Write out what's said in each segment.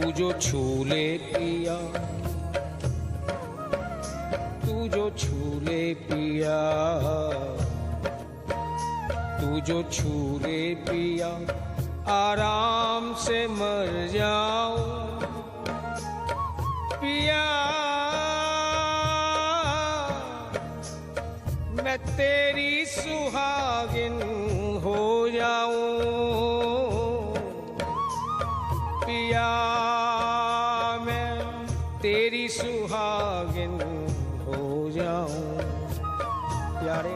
तू जो छू ले पिया, तू जो छू ले पिया, तू जो छू ले पिया, आराम से मर जाऊं पिया। मैं तेरी सुहागिन हो जाऊं पिया, मैं तेरी सुहागिन हो जाऊं। प्यारे,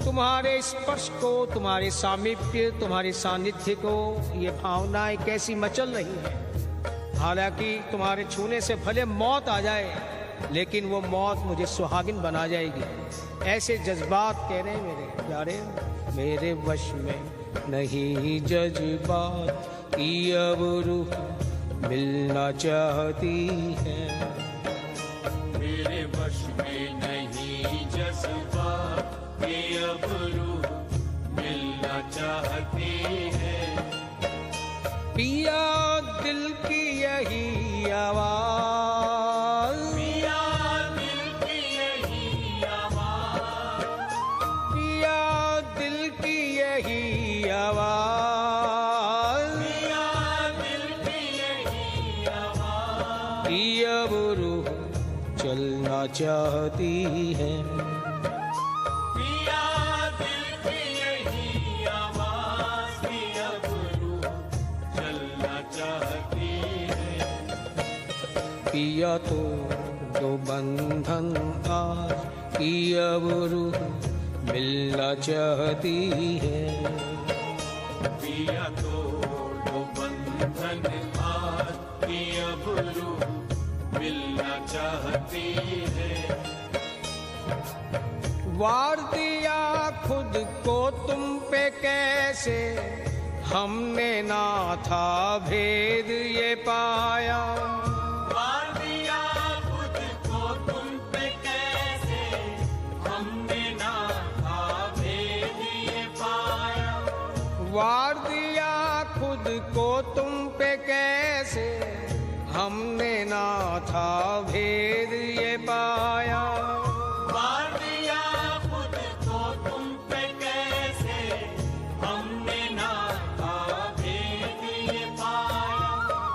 तुम्हारे स्पर्श को, तुम्हारे सामीप्य, तुम्हारे सानिध्य को ये भावनाएं कैसी मचल रही है। हालांकि तुम्हारे छूने से भले मौत आ जाए, लेकिन वो मौत मुझे सुहागिन बना जाएगी। ऐसे जज्बात कह रहे हैं मेरे प्यारे। मेरे वश में नहीं जज्बात की अब रूह मिलना चाहती है। मेरे वश में नहीं जज्बात की अब रूह मिलना चाहती है। पिया दिल की यही आवाज, पिया दिल की यही आवाज, पिया दिल की यही आवाज, पिया दिल की यही आवाज, कि अब रूह चलना चाहती है। पिया दिल की यही आवाज, कि अब रूह चलना चाहती है। पिया तो दो बंधन आज, कि अब रूह मिलना चाहती है। पिया तो बंधन आज, कि अब रूह मिलना चाहती है। वार दिया खुद को तुम पे कैसे, हमने ना था भेद ये पाया। वार दिया खुद को तुम पे कैसे, हमने ना था भेद ये पाया। वार दिया खुद को तुम पे कैसे, हमने ना था भेद ये पाया। वार दिया खुद को तुम पे कैसे, हमने ना था भेद ये पाया।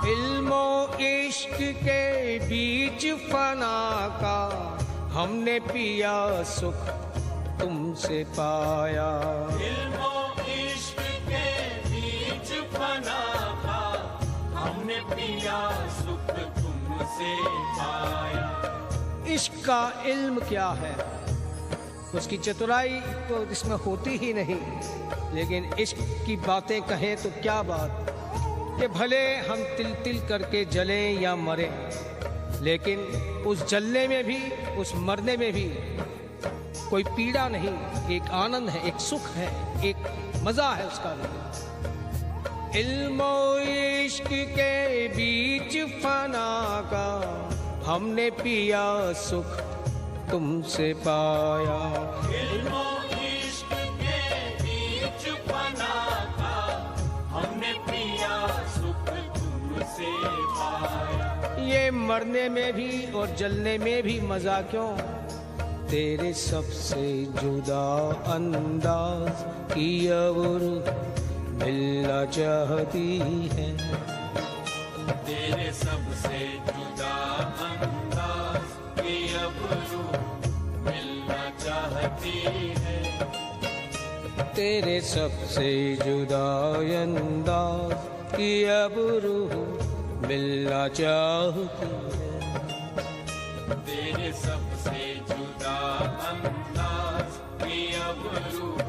इल्मो इश्क के बीच फना का, हमने पिया सुख तुमसे पाया। इल्मो इश्क के बीच फना था, हमने पिया सुख तुमसे पाया। इश्क का इल्म क्या है, उसकी चतुराई तो इसमें होती ही नहीं। लेकिन इश्क की बातें कहें तो क्या बात, कि भले हम तिल तिल करके जलें या मरें, लेकिन उस जलने में भी, उस मरने में भी कोई पीड़ा नहीं, एक आनंद है, एक सुख है, एक मजा है उसका भी। इल्मो इश्क के बीच फना का, हमने पिया सुख तुमसे पाया। इल्मो इश्क के बीच फना था, हमने पिया सुख तुमसे पाया। ये मरने में भी और जलने में भी मजा क्यों, तेरे सबसे जुदा अंदाज की अब रूह मिलना चाहती है। तेरे सबसे जुदा अंदाज की अब रूह मिलना चाहती है। तेरे सबसे जुदा अंदाज की अब रूह मिलना चाहती है। तेरे सबसे जुदा अंदाज की अब रूह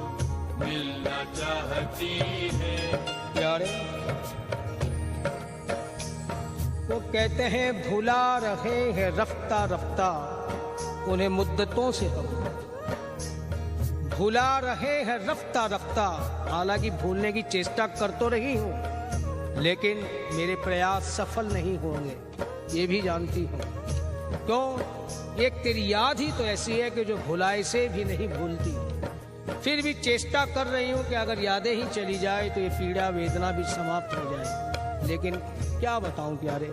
मिलना चाहती है। प्यारे, वो कहते हैं भुला रहे हैं रफ्ता रफ्ता उन्हें मुद्दतों से हम, भुला रहे हैं रफ्ता रफ्ता। हालांकि भूलने की चेष्टा कर तो रही हूँ, लेकिन मेरे प्रयास सफल नहीं होंगे, ये भी जानती हूँ। क्यों? एक तेरी याद ही तो ऐसी है कि जो भुलाए से भी नहीं भूलती। फिर भी चेष्टा कर रही हूँ कि अगर यादें ही चली जाए तो ये पीड़ा वेदना भी समाप्त हो जाए। लेकिन क्या बताऊं प्यारे,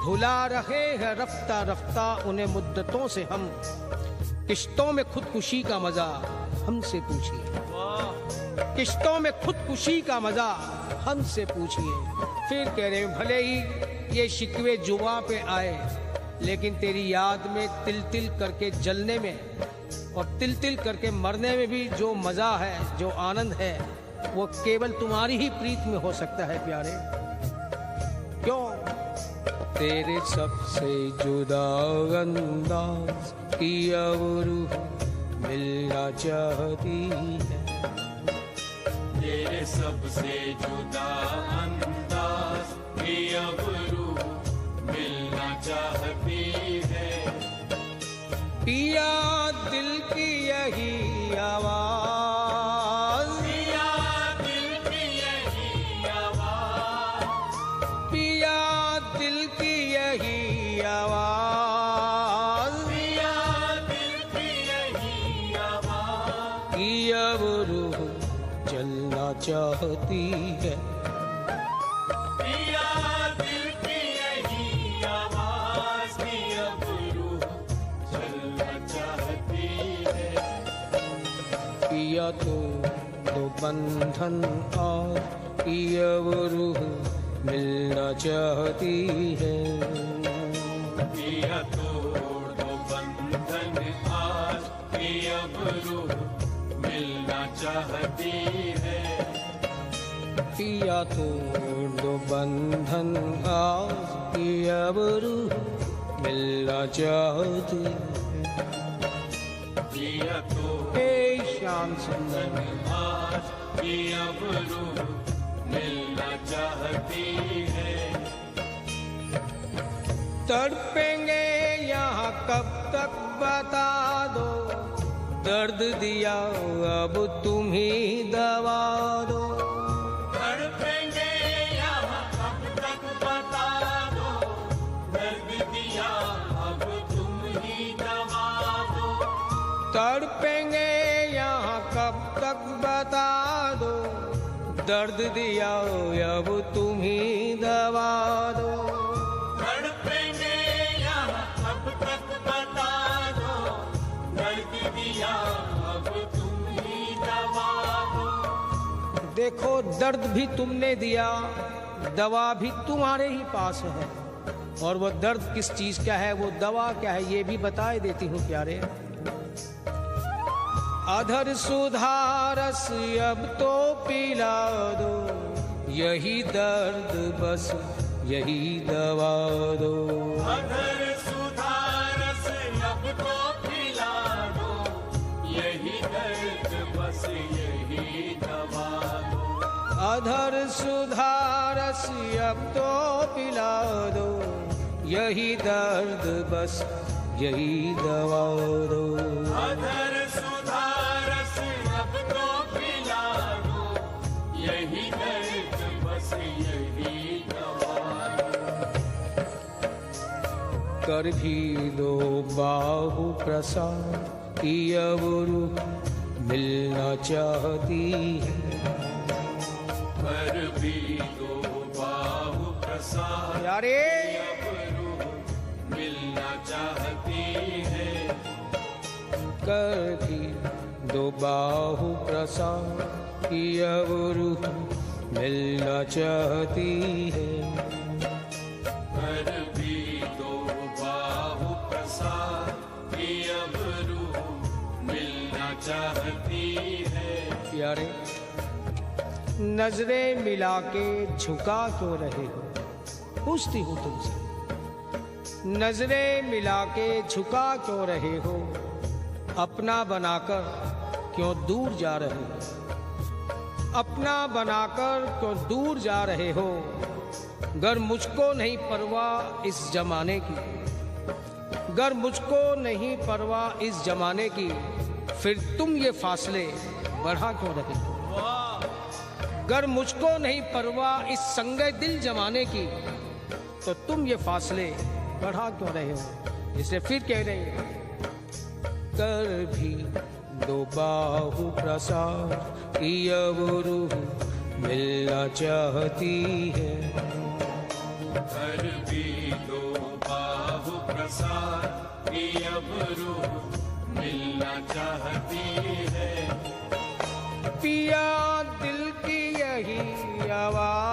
भुला रहे हैं रफ्ता रफ्ता उन्हें मुद्दतों से हम, किश्तों में खुदकुशी का मजा हमसे पूछिए, किश्तों में खुदकुशी का मजा हमसे पूछिए। फिर कह रहे भले ही ये शिकवे जुबां पे आए, लेकिन तेरी याद में तिल तिल करके जलने में और तिल तिल करके मरने में भी जो मजा है, जो आनंद है, वो केवल तुम्हारी ही प्रीत में हो सकता है प्यारे। क्यों? तेरे सबसे जुदा अंदाज की अब रूह मिलना चाहती है, तेरे सबसे जुदा अंदाज की अब रूह मिलना चाहती है। पिया दिल की यही आवाज, पिया दिल की यही आवाज, पिया दिल की यही आवाज, पिया दिल की यही आवाज की अब रूह चलना चाहती है। पिया दिल की यही आवाज की अब रूह चलना चाहती है। पिया तो बंधन और की अब रूह मिलना चाहती है। पिया तोड़ दो बंधन आज की अब रूह मिलना चाहती है। पिया तोड़ दो बंधन आज की अब रूह मिलना चाहती है। पिया तोड़ हे श्याम सुंदर, आज की अब रूह मिलना चाहती है। तड़पेंगे यहाँ कब तक बता दो, दर्द दिया अब तुम ही दवा दो। तड़पेंगे यहाँ कब तक बता दो, दर्द दिया अब तुम ही दवा दो। तड़पेंगे यहाँ कब तक बता दो, दर्द दिया अब तुम ही दवा दो। तड़पेंगे यहाँ कब तक बता दो, दर्द दिया अब तुम ही दवा दो। देखो दर्द भी तुमने दिया, दवा भी तुम्हारे ही पास है, और वो दर्द किस चीज का है, वो दवा क्या है, ये भी बताए देती हूँ प्यारे। अधर सुधारस अब तो पिला दो, यही दर्द बस यही दवा दो। अधर सुधारस अब तो पिला दो, यही दर्द बस यही दवा दो। अधर सुधारस अब तो पिला दो, यही दर्द बस यही दवा दो। अधर सुधारस अब तो पिला दो, यही दर्द बस यही दवा दो। कर भी दो बाहु प्रसाद की अब रूह मिलना चाहती है। कर भी दो बाहु प्रसाद यारे अब रूह मिलना चाहती है। कर भी दो बाहु प्रसाद की अब रूह मिलना चाहती है। कर भी दो बाहु प्रसाद की अब रूह मिलना चाहती है। यारे नजरें मिला के झुका क्यों रहे हो, पूछती हूँ तुमसे। नजरें मिला के झुका क्यों रहे हो, अपना बनाकर क्यों दूर जा रहे हो, अपना बनाकर क्यों दूर जा रहे हो। गर मुझको नहीं परवाह इस जमाने की, गर मुझको नहीं परवाह इस जमाने की, फिर तुम ये फासले बढ़ा क्यों रहे हो। गर मुझको नहीं परवाह इस संगे दिल जमाने की, तो तुम ये फासले बढ़ा क्यों रहे हो। इसलिए फिर कह रहे हैं, कर भी दो बाहु प्रसाद की अब रूह मिलना चाहती है। कर भी दो बाहु प्रसाद कि अब रूह मिलना चाहती है। पिया दिल की यही आवाज